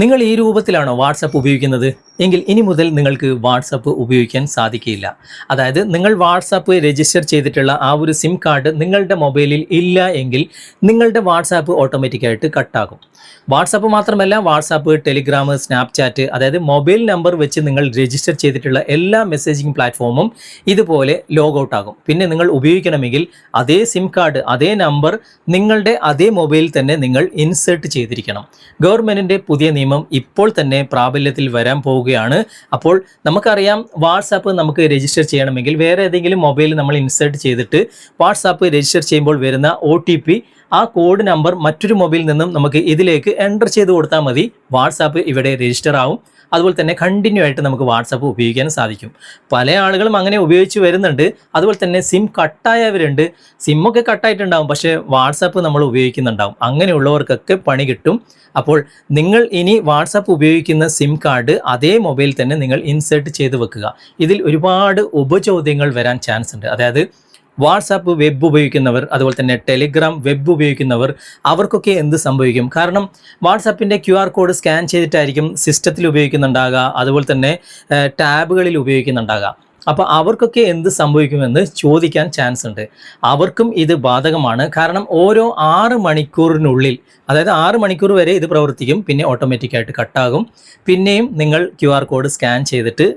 നിങ്ങൾ ഈ രൂപത്തിലാണോ വാട്സപ്പ് ഉപയോഗിക്കുന്നത് എങ്കിൽ ഇനി മുതൽ നിങ്ങൾക്ക് വാട്സപ്പ് ഉപയോഗിക്കാൻ സാധിക്കില്ല. അതായത് നിങ്ങൾ വാട്സപ്പ് രജിസ്റ്റർ ചെയ്തിട്ടുള്ള ആ ഒരു സിം കാർഡ് നിങ്ങളുടെ മൊബൈലിൽ ഇല്ല എങ്കിൽ നിങ്ങളുടെ വാട്സാപ്പ് ഓട്ടോമാറ്റിക്കായിട്ട് കട്ടാകും. വാട്സാപ്പ് മാത്രമല്ല, വാട്സാപ്പ്, ടെലിഗ്രാം, സ്നാപ്ചാറ്റ്, അതായത് മൊബൈൽ നമ്പർ വെച്ച് നിങ്ങൾ രജിസ്റ്റർ ചെയ്തിട്ടുള്ള എല്ലാ മെസ്സേജിങ് പ്ലാറ്റ്ഫോമും ഇതുപോലെ ലോഗ് ഔട്ട് ആകും. പിന്നെ നിങ്ങൾ ഉപയോഗിക്കണമെങ്കിൽ അതേ സിം കാർഡ്, അതേ നമ്പർ നിങ്ങളുടെ അതേ മൊബൈലിൽ തന്നെ നിങ്ങൾ ഇൻസേർട്ട് ചെയ്തിരിക്കണം. ഗവൺമെൻറ്റിൻ്റെ പുതിയ നിയമം ഇപ്പോൾ തന്നെ പ്രാബല്യത്തിൽ വരാൻ പോവുകയാണ്. അപ്പോൾ നമുക്കറിയാം, വാട്സാപ്പ് നമുക്ക് രജിസ്റ്റർ ചെയ്യണമെങ്കിൽ വേറെ ഏതെങ്കിലും മൊബൈൽ നമ്മൾ ഇൻസേർട്ട് ചെയ്തിട്ട് വാട്സാപ്പ് രജിസ്റ്റർ ചെയ്യുമ്പോൾ വരുന്ന OTP, ആ കോഡ് നമ്പർ മറ്റൊരു മൊബൈലിൽ നിന്നും നമുക്ക് ഇതിലേക്ക് എൻ്റർ ചെയ്ത് കൊടുത്താൽ മതി. വാട്സാപ്പ് ഇവിടെ രജിസ്റ്റർ ആവും. അതുപോലെ തന്നെ കണ്ടിന്യൂ ആയിട്ട് നമുക്ക് വാട്സാപ്പ് ഉപയോഗിക്കാൻ സാധിക്കും. പല ആളുകളും അങ്ങനെ ഉപയോഗിച്ച് വരുന്നുണ്ട്. അതുപോലെ തന്നെ സിം കട്ടായവരുണ്ട്. സിമ്മൊക്കെ കട്ടായിട്ടുണ്ടാവും, പക്ഷേ വാട്സാപ്പ് നമ്മൾ ഉപയോഗിക്കുന്നുണ്ടാവും. അങ്ങനെയുള്ളവർക്കൊക്കെ പണി കിട്ടും. അപ്പോൾ നിങ്ങൾ ഇനി വാട്സാപ്പ് ഉപയോഗിക്കുന്ന സിം കാർഡ് അതേ മൊബൈൽ തന്നെ നിങ്ങൾ ഇൻസേർട്ട് ചെയ്ത് വെക്കുക. ഇതിൽ ഒരുപാട് ഉപചോദ്യങ്ങൾ വരാൻ ചാൻസ് ഉണ്ട്. അതായത് വാട്സാപ്പ് വെബ് ഉപയോഗിക്കുന്നവർ, അതുപോലെ തന്നെ ടെലിഗ്രാം വെബ് ഉപയോഗിക്കുന്നവർ, അവർക്കൊക്കെ എന്ത് സംഭവിക്കും? കാരണം വാട്സാപ്പിൻ്റെ QR കോഡ് സ്കാൻ ചെയ്തിട്ടായിരിക്കും സിസ്റ്റത്തിൽ ഉപയോഗിക്കുന്നുണ്ടാകുക, അതുപോലെ തന്നെ ടാബുകളിൽ ഉപയോഗിക്കുന്നുണ്ടാകുക. അപ്പോൾ അവർക്കൊക്കെ എന്ത് സംഭവിക്കുമെന്ന് ചോദിക്കാൻ ചാൻസ് ഉണ്ട്. അവർക്കും ഇത് ബാധകമാണ്. കാരണം ഓരോ 6 മണിക്കൂറിനുള്ളിൽ, അതായത് 6 മണിക്കൂർ വരെ ഇത് പ്രവർത്തിക്കും. പിന്നെ ഓട്ടോമാറ്റിക്കായിട്ട് കട്ടാകും. പിന്നെയും നിങ്ങൾ QR കോഡ് സ്കാൻ ചെയ്തിട്ട്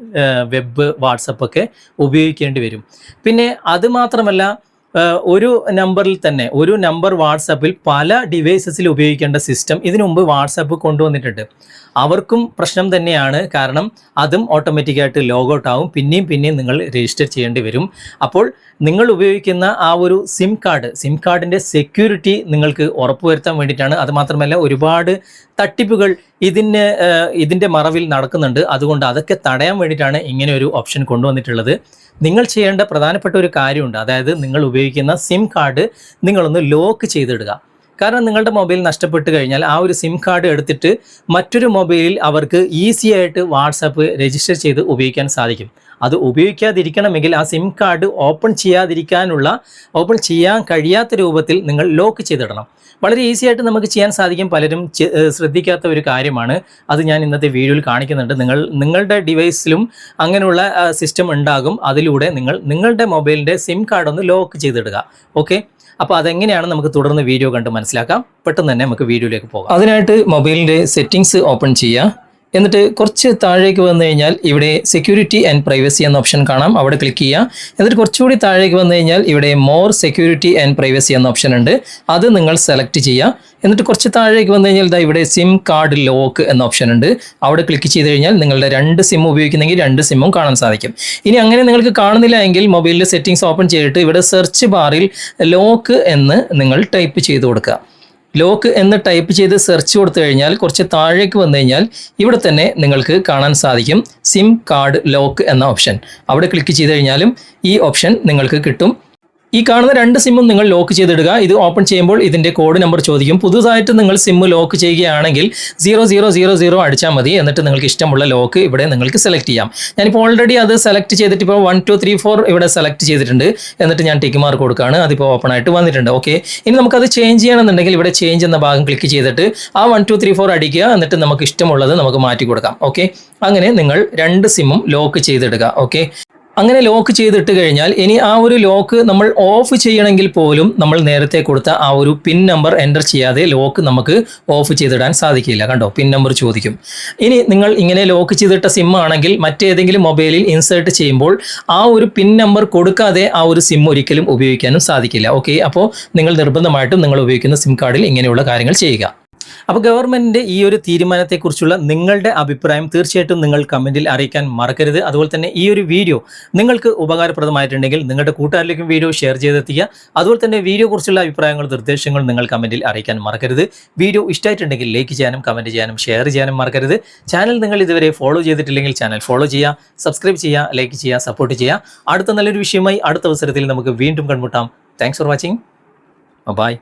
വെബ്, വാട്സപ്പൊക്കെ ഉപയോഗിക്കേണ്ടി വരും. പിന്നെ അതുമാത്രമല്ല, ഒരു നമ്പറിൽ തന്നെ, ഒരു നമ്പർ വാട്സാപ്പിൽ പല ഡിവൈസസിൽ ഉപയോഗിക്കേണ്ട സിസ്റ്റം ഇതിനു മുമ്പ് വാട്സാപ്പ് കൊണ്ടുവന്നിട്ടുണ്ട്. അവർക്കും പ്രശ്നം തന്നെയാണ്. കാരണം അതും ഓട്ടോമാറ്റിക്കായിട്ട് ലോഗൗട്ട് ആവും. പിന്നെയും നിങ്ങൾ രജിസ്റ്റർ ചെയ്യേണ്ടി വരും. അപ്പോൾ നിങ്ങൾ ഉപയോഗിക്കുന്ന ആ ഒരു സിം കാർഡിൻ്റെ സെക്യൂരിറ്റി നിങ്ങൾക്ക് ഉറപ്പുവരുത്താൻ വേണ്ടിയിട്ടാണ്. അതുമാത്രമല്ല, ഒരുപാട് തട്ടിപ്പുകൾ ഇതിൻ്റെ മറവിൽ നടക്കുന്നുണ്ട്. അതുകൊണ്ട് അതൊക്കെ തടയാൻ വേണ്ടിയിട്ടാണ് ഇങ്ങനെ ഒരു ഓപ്ഷൻ കൊണ്ടുവന്നിട്ടുള്ളത്. നിങ്ങൾ ചെയ്യേണ്ട പ്രധാനപ്പെട്ട ഒരു കാര്യമുണ്ട്. അതായത് നിങ്ങൾ ഉപയോഗിക്കുന്ന സിം കാർഡ് നിങ്ങളൊന്ന് ലോക്ക് ചെയ്തിടുക. കാരണം നിങ്ങളുടെ മൊബൈൽ നഷ്ടപ്പെട്ട് കഴിഞ്ഞാൽ ആ ഒരു സിം കാർഡ് എടുത്തിട്ട് മറ്റൊരു മൊബൈലിൽ അവർക്ക് ഈസി ആയിട്ട് വാട്സാപ്പ് രജിസ്റ്റർ ചെയ്ത് ഉപയോഗിക്കാൻ സാധിക്കും. അത് ഉപയോഗിക്കാതിരിക്കണമെങ്കിൽ ആ സിം കാർഡ് ഓപ്പൺ ചെയ്യാൻ കഴിയാത്ത രൂപത്തിൽ നിങ്ങൾ ലോക്ക് ചെയ്തിടണം. വളരെ ഈസി ആയിട്ട് നമുക്ക് ചെയ്യാൻ സാധിക്കും. പലരും ശ്രദ്ധിക്കാത്ത ഒരു കാര്യമാണ്. അത് ഞാൻ ഇന്നത്തെ വീഡിയോയിൽ കാണിക്കുന്നുണ്ട്. നിങ്ങളുടെ ഡിവൈസിലും അങ്ങനെയുള്ള സിസ്റ്റം ഉണ്ടാകും. അതിലൂടെ നിങ്ങളുടെ മൊബൈലിൻ്റെ സിം കാർഡ് ഒന്ന് ലോക്ക് ചെയ്തിടുക. ഓക്കെ, അപ്പോൾ അതെങ്ങനെയാണ് നമുക്ക് തുടർന്ന് വീഡിയോ കണ്ട് മനസ്സിലാക്കാം. പെട്ടെന്ന് തന്നെ നമുക്ക് വീഡിയോയിലേക്ക് പോകാം. അതിനായിട്ട് മൊബൈലിൻ്റെ സെറ്റിങ്സ് ഓപ്പൺ ചെയ്യുക. എന്നിട്ട് കുറച്ച് താഴേക്ക് വന്നു കഴിഞ്ഞാൽ ഇവിടെ സെക്യൂരിറ്റി ആൻഡ് പ്രൈവസി എന്ന ഓപ്ഷൻ കാണാം. അവിടെ ക്ലിക്ക് ചെയ്യുക. എന്നിട്ട് കുറച്ചുകൂടി താഴേക്ക് വന്നു കഴിഞ്ഞാൽ ഇവിടെ മോർ സെക്യൂരിറ്റി ആൻഡ് പ്രൈവസി എന്ന ഓപ്ഷൻ ഉണ്ട്. അത് നിങ്ങൾ സെലക്ട് ചെയ്യുക. എന്നിട്ട് കുറച്ച് താഴേക്ക് വന്നു കഴിഞ്ഞാൽ ഇവിടെ സിം കാർഡ് ലോക്ക് എന്ന ഓപ്ഷൻ ഉണ്ട്. അവിടെ ക്ലിക്ക് ചെയ്ത് കഴിഞ്ഞാൽ നിങ്ങളുടെ 2 സിം ഉപയോഗിക്കുന്നെങ്കിൽ 2 സിമ്മും കാണാൻ സാധിക്കും. ഇനി അങ്ങനെ നിങ്ങൾക്ക് കാണുന്നില്ല എങ്കിൽ മൊബൈലിലെ സെറ്റിങ്സ് ഓപ്പൺ ചെയ്തിട്ട് ഇവിടെ സെർച്ച് ബാറിൽ ലോക്ക് എന്ന് നിങ്ങൾ ടൈപ്പ് ചെയ്ത് കൊടുക്കുക. ലോക്ക് എന്ന് ടൈപ്പ് ചെയ്ത് സെർച്ച് കൊടുത്തു കഴിഞ്ഞാൽ കുറച്ച് താഴേക്ക് വന്നു കഴിഞ്ഞാൽ ഇവിടെ തന്നെ നിങ്ങൾക്ക് കാണാൻ സാധിക്കും സിം കാർഡ് ലോക്ക് എന്ന ഓപ്ഷൻ. അവിടെ ക്ലിക്ക് ചെയ്ത് കഴിഞ്ഞാലും ഈ ഓപ്ഷൻ നിങ്ങൾക്ക് കിട്ടും. ഈ കാണുന്ന 2 സിമ്മും നിങ്ങൾ ലോക്ക് ചെയ്തിടുക. ഇത് ഓപ്പൺ ചെയ്യുമ്പോൾ ഇതിൻ്റെ കോഡ് നമ്പർ ചോദിക്കും. പുതുതായിട്ട് നിങ്ങൾ സിം ലോക്ക് ചെയ്യുകയാണെങ്കിൽ 0000 അടിച്ചാൽ മതി. എന്നിട്ട് നിങ്ങൾക്ക് ഇഷ്ടമുള്ള ലോക്ക് ഇവിടെ നിങ്ങൾക്ക് സെലക്ട് ചെയ്യാം. ഞാനിപ്പോൾ ഓൾറെഡി അത് സെലക്ട് ചെയ്തിട്ട് ഇപ്പോൾ 1 2 3 4 ഇവിടെ സെലക്ട് ചെയ്തിട്ടുണ്ട്. എന്നിട്ട് ഞാൻ ടിക്ക് മാർക്ക് കൊടുക്കുകയാണ്. അതിപ്പോൾ ഓപ്പൺ ആയിട്ട് വന്നിട്ടുണ്ട്. ഓക്കെ, ഇനി നമുക്കത് ചേഞ്ച് ചെയ്യണമെന്നുണ്ടെങ്കിൽ ഇവിടെ ചേഞ്ച് എന്ന ഭാഗം ക്ലിക്ക് ചെയ്തിട്ട് ആ 1 2 3 4 അടിക്കുക. എന്നിട്ട് നമുക്ക് ഇഷ്ടമുള്ളത് നമുക്ക് മാറ്റി കൊടുക്കാം. ഓക്കെ, അങ്ങനെ നിങ്ങൾ 2 സിമ്മും ലോക്ക് ചെയ്തിടുക. ഓക്കെ, അങ്ങനെ ലോക്ക് ചെയ്തിട്ട് കഴിഞ്ഞാൽ ഇനി ആ ഒരു ലോക്ക് നമ്മൾ ഓഫ് ചെയ്യണമെങ്കിൽ പോലും നമ്മൾ നേരത്തെ കൊടുത്ത ആ ഒരു പിൻ നമ്പർ എൻ്റർ ചെയ്യാതെ ലോക്ക് നമുക്ക് ഓഫ് ചെയ്തിടാൻ സാധിക്കില്ല. കണ്ടോ, പിൻ നമ്പർ ചോദിക്കും. ഇനി നിങ്ങൾ ഇങ്ങനെ ലോക്ക് ചെയ്തിട്ട സിം ആണെങ്കിൽ മറ്റേതെങ്കിലും മൊബൈലിൽ ഇൻസേർട്ട് ചെയ്യുമ്പോൾ ആ ഒരു പിൻ നമ്പർ കൊടുക്കാതെ ആ ഒരു സിം ഒരിക്കലും ഉപയോഗിക്കാനും സാധിക്കില്ല. ഓക്കെ, അപ്പോൾ നിങ്ങൾ നിർബന്ധമായിട്ടും നിങ്ങൾ ഉപയോഗിക്കുന്ന സിം കാർഡിൽ ഇങ്ങനെയുള്ള കാര്യങ്ങൾ ചെയ്യുക. അപ്പോൾ ഗവൺമെൻറ്റിൻ്റെ ഈ ഒരു തീരുമാനത്തെക്കുറിച്ചുള്ള നിങ്ങളുടെ അഭിപ്രായം തീർച്ചയായിട്ടും നിങ്ങൾ കമൻറ്റിൽ അറിയിക്കാൻ മറക്കരുത്. അതുപോലെ തന്നെ ഈ ഒരു വീഡിയോ നിങ്ങൾക്ക് ഉപകാരപ്രദമായിട്ടുണ്ടെങ്കിൽ നിങ്ങളുടെ കൂട്ടുകാരിലേക്കും വീഡിയോ ഷെയർ ചെയ്തെത്തിക്കുക. അതുപോലെ തന്നെ വീഡിയോ കുറിച്ചുള്ള അഭിപ്രായങ്ങളും നിർദ്ദേശങ്ങളും നിങ്ങൾ കമൻറ്റിൽ അറിയിക്കാൻ മറക്കരുത്. വീഡിയോ ഇഷ്ടമായിട്ടുണ്ടെങ്കിൽ ലൈക്ക് ചെയ്യാനും കമൻറ്റ് ചെയ്യാനും ഷെയർ ചെയ്യാനും മറക്കരുത്. ചാനൽ നിങ്ങൾ ഇതുവരെ ഫോളോ ചെയ്തിട്ടില്ലെങ്കിൽ ചാനൽ ഫോളോ ചെയ്യുക, സബ്സ്ക്രൈബ് ചെയ്യുക, ലൈക്ക് ചെയ്യുക, സപ്പോർട്ട് ചെയ്യുക. അടുത്ത നല്ലൊരു വിഷയമായി അടുത്ത അവസരത്തിൽ നമുക്ക് വീണ്ടും കണ്ടുമുട്ടാം. Thanks for watching. ബൈ.